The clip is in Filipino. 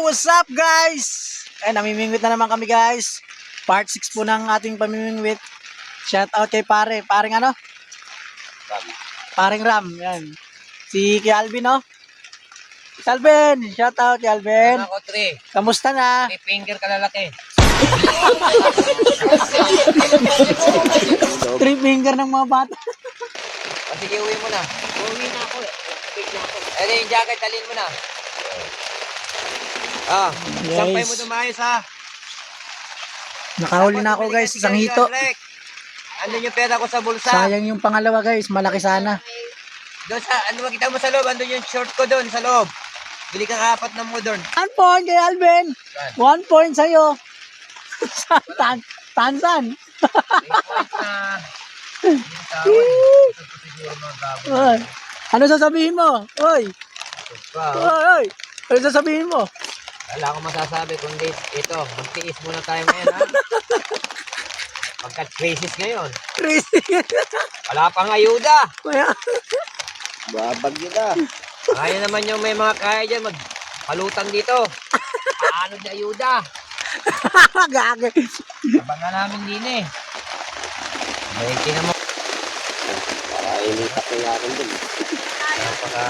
what's up guys? Ay, namimingwit na naman kami guys. Part 6 po ng ating pamimingwit. Shout out kay paring ano? Paring Ram, yan. Si Alvin, no? Alvin, shout out kay Alvin. Ako, 3. Kamusta na? 3 finger kalalaki. 3 finger ng mga bata. O sige, uwi mo na. Uwi na ako. Ano yung jacket, talin mo na. Ah, Guys. sampay mo tumayos ha. Nakahuli na ako guys, isang hito. Andun yung pera ko sa bulsa. Sayang yung pangalawa guys, malaki sana. Doon sa, ano makita mo sa loob, andun yung short ko doon sa loob. Bili kang 4 ng modern. 1 point kay Alvin. 1 point sa'yo. Tansan. 3 points na. Siguro mga gabo. Oy. Ano sasabihin mo? Oy. Oy. Ano sasabihin mo? Wala akong masasabi kundi ito, magtiis muna tayo ngayon ha. Pagkat crisis ngayon. Crazy. Wala pang ayuda. Kaya. Babagyo na. Kaya naman yung may mga kaya dyan magpalutan dito. Paano na ayuda? Gagi. Abangan namin din eh. May kinamo. Para ilita ko yakin dun. Napaka